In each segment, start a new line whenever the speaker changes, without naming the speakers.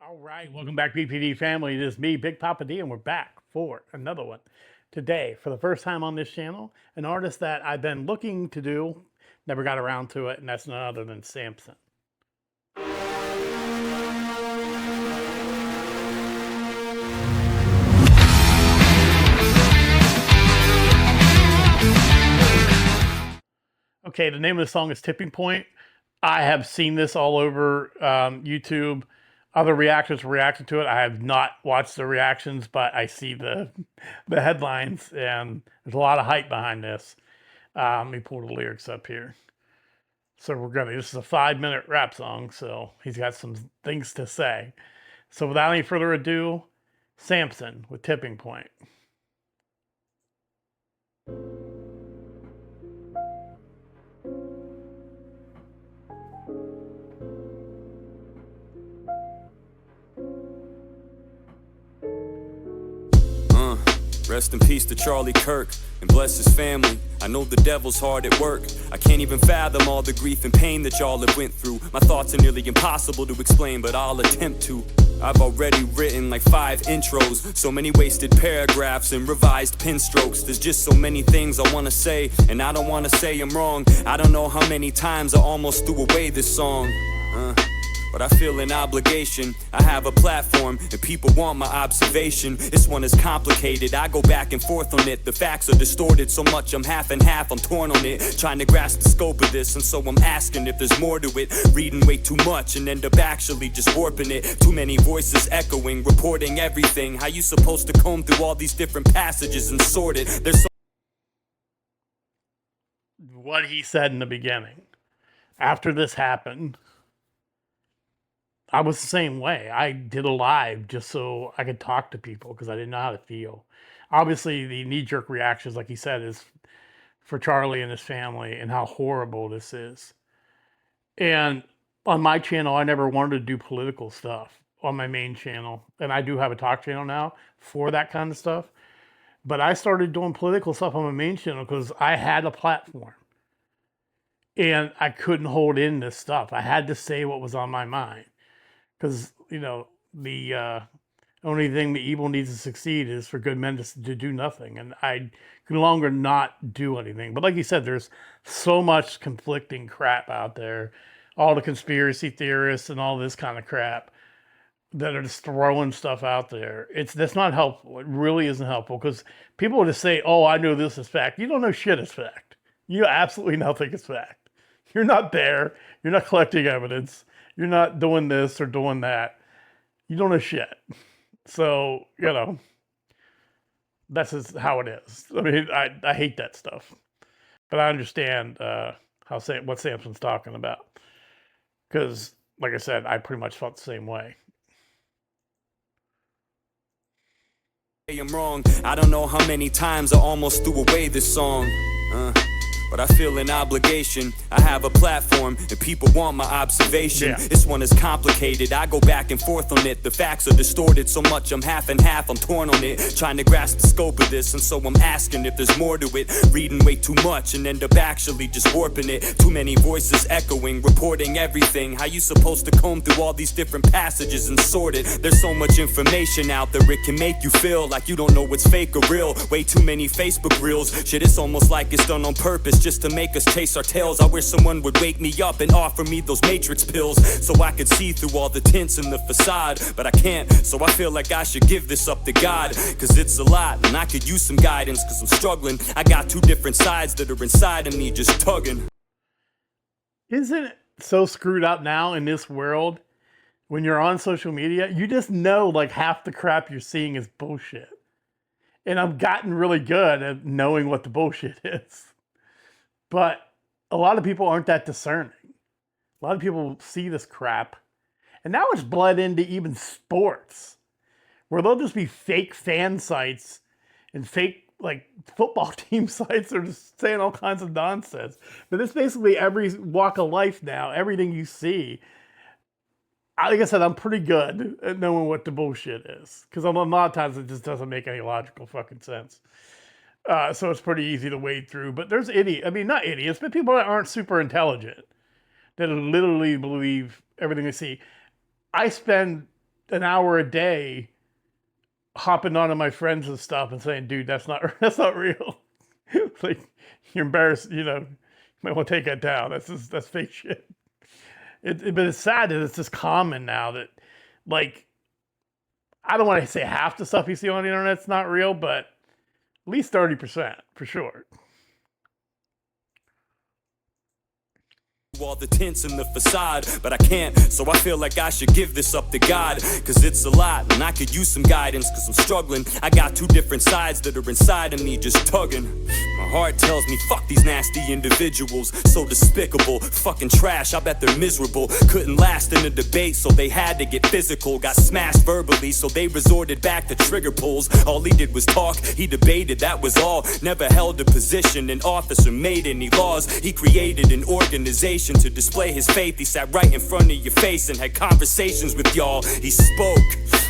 All right, welcome back, BPD family. It is me, Big Papa D, and we're back for another one. Today, for the first time on this channel, an artist that I've been looking to do, never got around to it, and that's none other than Samson. Okay, the name of the song is Tipping Point. I have seen this all over YouTube. Other reactors reacted to it. I have not watched the reactions, but I see the headlines, and there's a lot of hype behind this. Let me pull the lyrics up here. So this is a 5-minute rap song, so he's got some things to say. So without any further ado, Samson with Tipping Point.
Rest in peace to Charlie Kirk, and bless his family. I know the devil's hard at work. I can't even fathom all the grief and pain that y'all have went through. My thoughts are nearly impossible to explain, but I'll attempt to. I've already written like 5 intros, so many wasted paragraphs and revised pen strokes. There's just so many things I wanna say, and I don't wanna say I'm wrong. I don't know how many times I almost threw away this song. But I feel an obligation. I have a platform and people want my observation. This one is complicated, I go back and forth on it. The facts are distorted so much I'm half and half, I'm torn on it. Trying to grasp the scope of this, and so I'm asking if there's more to it. Reading way too much and end up actually just warping it. Too many voices echoing, reporting everything. How you supposed to comb through all these different passages and sort it? There's so
What he said in the beginning. After this happened, I was the same way. I did a live just so I could talk to people because I didn't know how to feel. Obviously, the knee-jerk reactions, like he said, is for Charlie and his family and how horrible this is. And on my channel, I never wanted to do political stuff on my main channel. And I do have a talk channel now for that kind of stuff. But I started doing political stuff on my main channel because I had a platform. And I couldn't hold in this stuff. I had to say what was on my mind. Because, the only thing the evil needs to succeed is for good men to do nothing. And I can no longer not do anything. But like you said, there's so much conflicting crap out there. All the conspiracy theorists and all this kind of crap that are just throwing stuff out there. That's not helpful. It really isn't helpful because people will just say, oh, I know this is fact. You don't know shit is fact. You know absolutely nothing is fact. You're not there. You're not collecting evidence. You're not doing this or doing that. You don't know shit. So, that's just how it is. I mean, I hate that stuff. But I understand what Samson's talking about. Because, like I said, I pretty much felt the same way.
I'm wrong. I don't know how many times I almost threw away this song. But I feel an obligation. I have a platform and people want my observation.
Yeah.
This one is complicated, I go back and forth on it. The facts are distorted so much I'm half and half, I'm torn on it. Trying to grasp the scope of this, and so I'm asking if there's more to it. Reading way too much and end up actually just warping it. Too many voices echoing, reporting everything. How you supposed to comb through all these different passages and sort it? There's so much information out there, it can make you feel like you don't know what's fake or real. Way too many Facebook reels. Shit, it's almost like it's done on purpose just to make us chase our tails. I wish someone would wake me up and offer me those matrix pills so I could see through all the tints in the facade. But I can't, so I feel like I should give this up to God, cause it's a lot and I could use some guidance. Cause I'm struggling, I got 2 different sides that are inside of me just tugging.
Isn't it so screwed up now in this world? When you're on social media, you just know like half the crap you're seeing is bullshit. And I've gotten really good at knowing what the bullshit is. But a lot of people aren't that discerning. A lot of people see this crap. And now it's bled into even sports, where there'll just be fake fan sites and fake like football team sites that are just saying all kinds of nonsense. But it's basically every walk of life now, everything you see. Like I said, I'm pretty good at knowing what the bullshit is. Because a lot of times it just doesn't make any logical fucking sense. So it's pretty easy to wade through. But there's not idiots, but people that aren't super intelligent that literally believe everything they see. I spend an hour a day hopping onto my friends and stuff and saying, dude, that's not real. Like, you're embarrassed, you know, you might want to take that down. That's fake shit. But it's sad that it's just common now that, like, I don't want to say half the stuff you see on the internet's not real, but at least 30% for sure.
All the tints in the facade, but I can't, so I feel like I should give this up to God, cause it's a lot and I could use some guidance, cause I'm struggling. I got two different sides that are inside of me just tugging. My heart tells me fuck these nasty individuals, so despicable, fucking trash, I bet they're miserable. Couldn't last in a debate, so they had to get physical. Got smashed verbally, so they resorted back to trigger pulls. All he did was talk, he debated, that was all. Never held a position in office or made any laws. He created an organization to display his faith. He sat right in front of your face and had conversations with y'all. He spoke.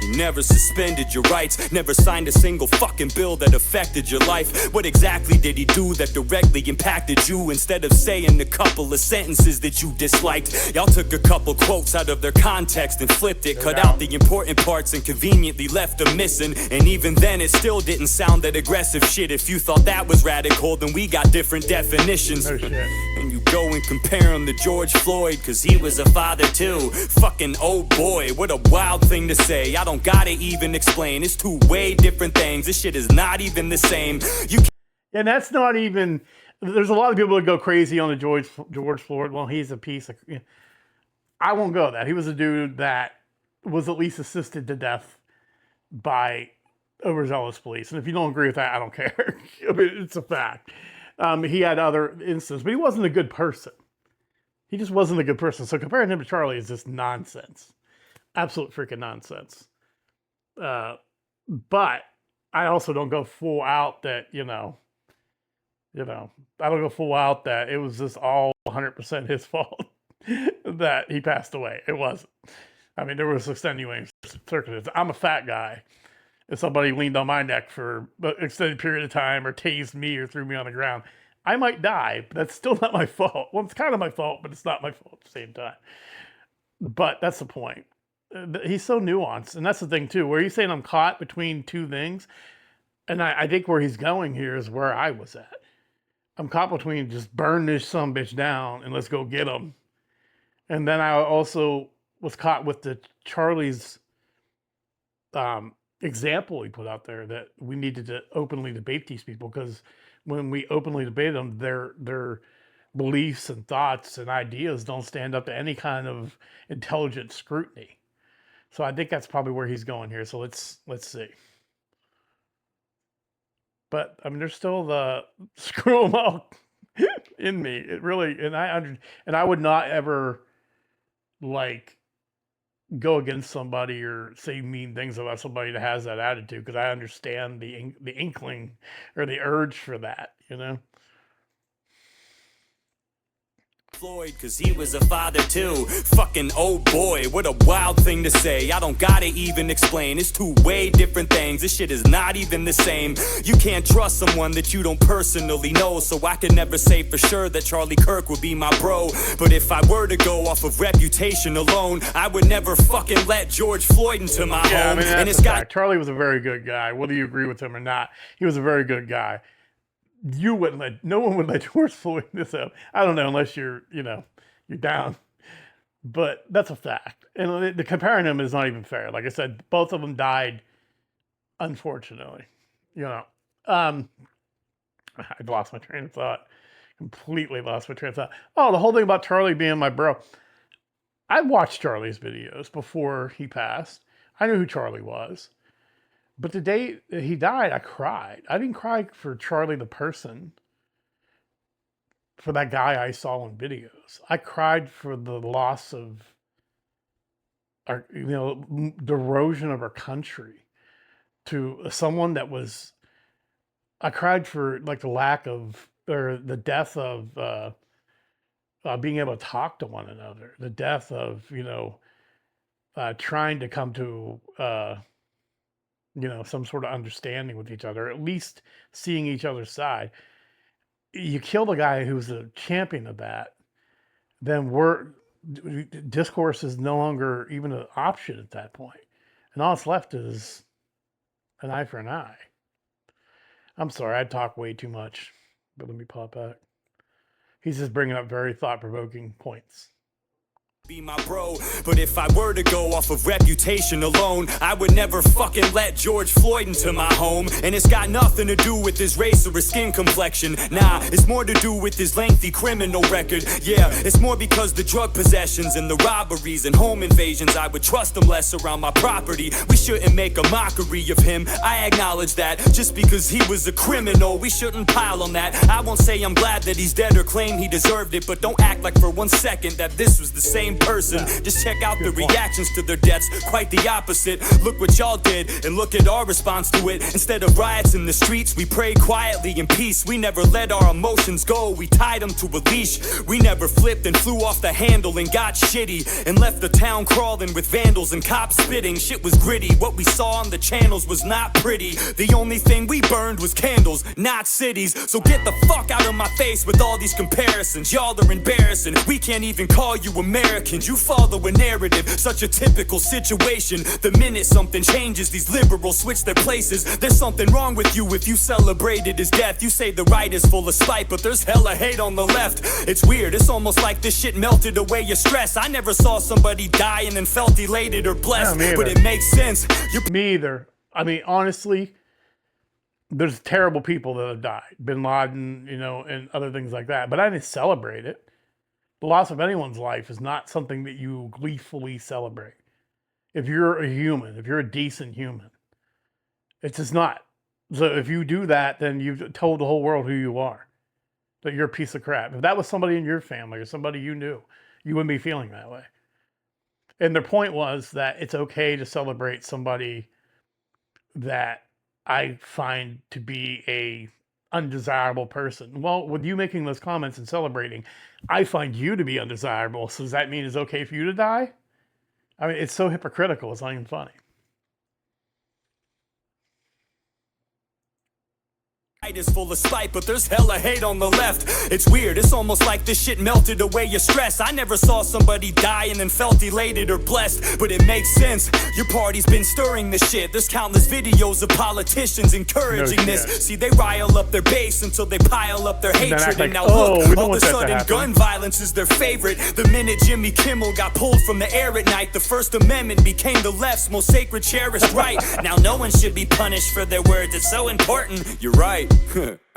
He never suspended your rights, never signed a single fucking bill that affected your life. What exactly did he do that directly impacted you? Instead of saying a couple of sentences that you disliked, y'all took a couple quotes out of their context and flipped it, cut out the important parts and conveniently left them missing. And even then it still didn't sound that aggressive shit. If you thought that was radical, then we got different definitions.
No shit.
And you go and compare him to George Floyd, cause he was a father too. Fucking oh boy, what a wild thing to say. I don't gotta even explain, it's two way different things. This shit is not even the same.
And that's not even, there's a lot of people that go crazy on the George Floyd. Well, he's a piece of, you know, I won't go that. He was a dude that was at least assisted to death by overzealous police. And if you don't agree with that, I don't care. I mean, it's a fact. He had other instances, but he wasn't a good person. He just wasn't a good person. So comparing him to Charlie is just nonsense. Absolute freaking nonsense. But I also don't go full out that, I don't go full out that it was just all 100% his fault that he passed away. It wasn't. I mean, there was extenuating circumstances. I'm a fat guy. If somebody leaned on my neck for an extended period of time or tased me or threw me on the ground, I might die, but that's still not my fault. Well, it's kind of my fault, but it's not my fault at the same time. But that's the point. He's so nuanced. And that's the thing, too, where he's saying I'm caught between two things. And I think where he's going here is where I was at. I'm caught between just burn this sumbitch down and let's go get him. And then I also was caught with the Charlie's example he put out there that we needed to openly debate these people, because when we openly debate them, their beliefs and thoughts and ideas don't stand up to any kind of intelligent scrutiny. So I think that's probably where he's going here. So let's see. But I mean, there's still the screw them all in me. It really, and I would not ever like go against somebody or say mean things about somebody that has that attitude, because I understand the inkling or the urge for that,
Floyd, cause he was a father too. Fucking oh boy, what a wild thing to say. I don't gotta even explain, it's two way different things. This shit is not even the same. You can't trust someone that you don't personally know, so I can never say for sure that Charlie Kirk would be my bro. But if I were to go off of reputation alone, I would never fucking let George Floyd into my home.
I mean,
and it's got
Charlie was a very good guy, whether you agree with him or not. He was a very good guy. No one would let George Floyd this up. I don't know, unless you're down. But that's a fact. And the comparing them is not even fair. Like I said, both of them died, unfortunately. I lost my train of thought. Completely lost my train of thought. Oh, the whole thing about Charlie being my bro. I watched Charlie's videos before he passed. I knew who Charlie was. But the day he died, I cried. I didn't cry for Charlie the person, for that guy I saw in videos. I cried for the loss of our, the erosion of our country to someone that was. I cried for like the lack of, or the death of being able to talk to one another. The death of trying to come to. Some sort of understanding with each other, at least seeing each other's side. You kill the guy who's a champion of that, then discourse is no longer even an option at that point. And all that's left is an eye for an eye. I'm sorry, I talk way too much, but let me pop back. He's just bringing up very thought-provoking points.
Be my bro, but if I were to go off of reputation alone, I would never fucking let George Floyd into my home. And it's got nothing to do with his race or his skin complexion. Nah, it's more to do with his lengthy criminal record. Yeah, it's more because the drug possessions and the robberies and home invasions, I would trust him less around my property. We shouldn't make a mockery of him, I acknowledge that. Just because he was a criminal, we shouldn't pile on that. I won't say I'm glad that he's dead or claim he deserved it, but don't act like for 1 second that this was the same person. Just check out the reactions to their deaths, quite the opposite. Look what y'all did, and look at our response to it. Instead of riots in the streets, we prayed quietly in peace. We never let our emotions go, we tied them to a leash. We never flipped and flew off the handle and got shitty, and left the town crawling with vandals and cops spitting. Shit was gritty, what we saw on the channels was not pretty. The only thing we burned was candles, not cities. So get the fuck out of my face with all these comparisons. Y'all are embarrassing, we can't even call you Americans. You follow a narrative, such a typical situation. The minute something changes, these liberals switch their places. There's something wrong with you if you celebrated his death. You say the right is full of spite, but there's hella hate on the left. It's weird, it's almost like this shit melted away your stress. I never saw somebody die and then felt elated or blessed, but it makes sense.
Me either. I mean, honestly, there's terrible people that have died. Bin Laden, you know, and other things like that. But I didn't celebrate it. The loss of anyone's life is not something that you gleefully celebrate. If you're a human, if you're a decent human, it's just not. So if you do that, then you've told the whole world who you are, that you're a piece of crap. If that was somebody in your family or somebody you knew, you wouldn't be feeling that way. And their point was that it's okay to celebrate somebody that I find to be a undesirable person. Well, with you making those comments and celebrating, I find you to be undesirable. So does that mean it's okay for you to die? I mean, it's so hypocritical. It's not even funny.
Is full of spite, but there's hella hate on the left. It's weird, it's almost like this shit melted away your stress. I never saw somebody die and then felt elated or blessed, but it makes sense. Your party's been stirring this shit. There's countless videos of politicians encouraging this. See, they rile up their base until they pile up their hatred. And now look, all of a sudden gun violence is their favorite. The minute Jimmy Kimmel got pulled from the air at night, the First Amendment became the left's most sacred, cherished right. Now no one should be punished for their words. It's so important. You're right.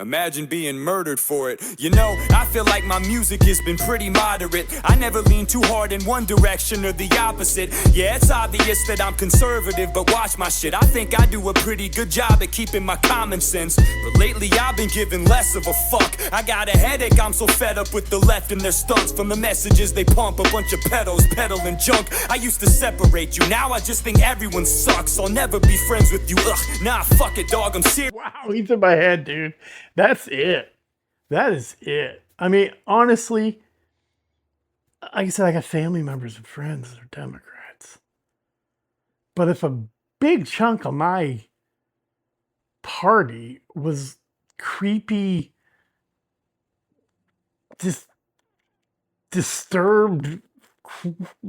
Imagine being murdered for it. You know, I feel like my music has been pretty moderate. I never lean too hard in one direction or the opposite. Yeah, it's obvious that I'm conservative, but watch my shit. I think I do a pretty good job at keeping my common sense. But lately I've been giving less of a fuck. I got a headache, I'm so fed up with the left and their stunts. From the messages they pump, a bunch of pedos peddling junk. I used to separate you, now I just think everyone sucks. I'll never be friends with you, ugh. Nah, fuck it, dog, I'm serious.
Wow, he's in my head, dude. That's it. That is it. I mean, honestly, like I said, I got family members and friends that are Democrats. But if a big chunk of my party was creepy, just disturbed,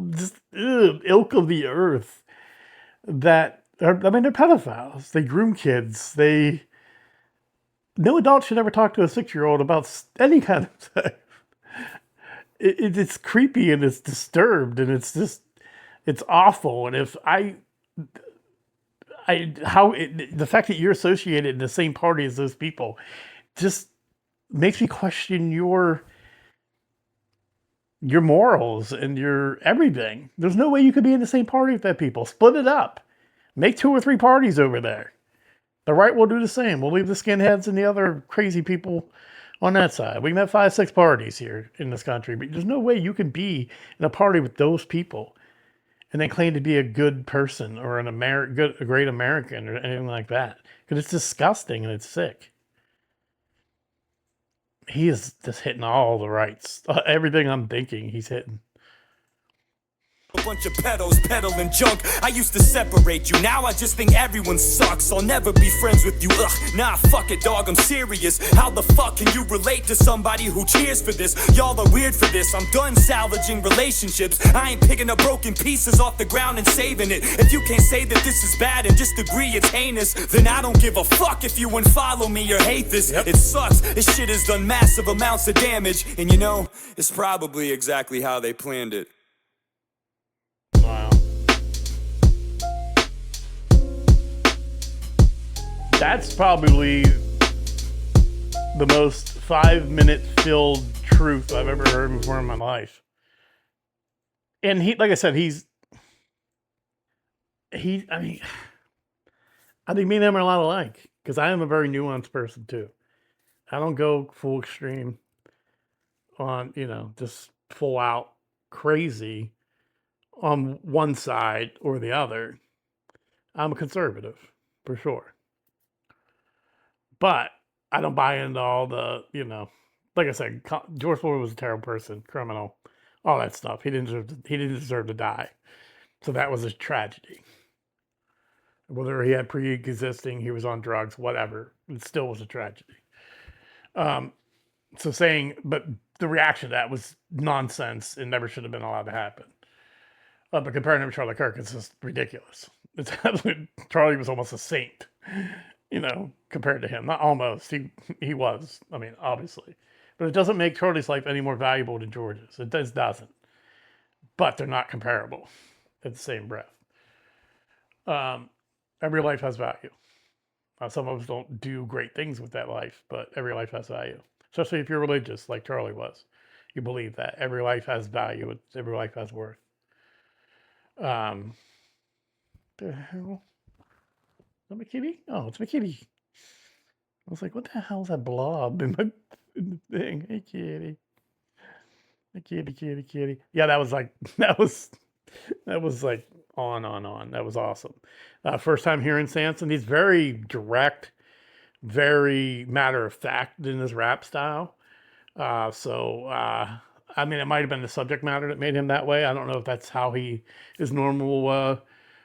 just ilk of the earth, that are, I mean, they're pedophiles. They groom kids. No adult should ever talk to a 6-year-old about any kind of sex. It's creepy and it's disturbed and it's just, it's awful. And if the fact that you're associated in the same party as those people just makes me question your morals and your everything. There's no way you could be in the same party with that people. Split it up. Make 2 or 3 parties over there. The right will do the same. We'll leave the skinheads and the other crazy people on that side. We can have 5, 6 parties here in this country, but there's no way you can be in a party with those people and then claim to be a good person or a great American or anything like that. Because it's disgusting and it's sick. He is just hitting all the rights. Everything I'm thinking, he's hitting.
A bunch of pedos peddling junk. I used to separate you, now I just think everyone sucks. I'll never be friends with you, ugh, nah, fuck it, dog, I'm serious. How the fuck can you relate to somebody who cheers for this? Y'all are weird for this, I'm done salvaging relationships. I ain't picking up broken pieces off the ground and saving it. If you can't say that this is bad and just agree it's heinous, then I don't give a fuck if you unfollow me or hate this. It sucks, this shit has done massive amounts of damage. And you know, it's probably exactly how they planned it.
Wow. That's probably the most 5-minute filled truth I've ever heard before in my life. And he, like I said, I mean, I think me and him are a lot alike because I am a very nuanced person too. I don't go full extreme on, just full out crazy on one side or the other. I'm a conservative for sure. But I don't buy into all the, like I said, George Floyd was a terrible person, criminal, all that stuff. He didn't deserve to die. So that was a tragedy. Whether he had pre-existing, he was on drugs, whatever, it still was a tragedy. So saying, but the reaction to that was nonsense and never should have been allowed to happen. But comparing him to Charlie Kirk is just ridiculous. It's Charlie was almost a saint, compared to him. Not almost. He was. I mean, obviously. But it doesn't make Charlie's life any more valuable than George's. It doesn't. But they're not comparable at the same breath. Every life has value. Some of us don't do great things with that life, but every life has value. Especially if you're religious, like Charlie was. You believe that. Every life has value. Every life has worth. The hell? Is that my kitty? Oh, it's my kitty. I was like, what the hell is that blob in the thing? Hey, kitty. Hey, kitty. Yeah, that was like on. That was awesome. First time hearing Samson. He's very direct, very matter of fact in his rap style. I mean, it might have been the subject matter that made him that way. I don't know if that's how his normal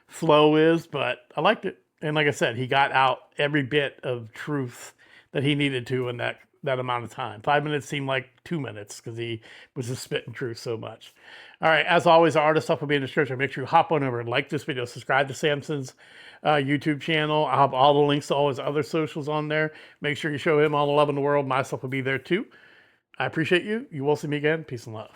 flow is, but I liked it. And like I said, he got out every bit of truth that he needed to in that amount of time. 5 minutes seemed like 2 minutes because he was just spitting truth so much. All right, as always, our artist stuff will be in the description. Make sure you hop on over and like this video. Subscribe to Samson's YouTube channel. I'll have all the links to all his other socials on there. Make sure you show him all the love in the world. My stuff will be there too. I appreciate you. You will see me again. Peace and love.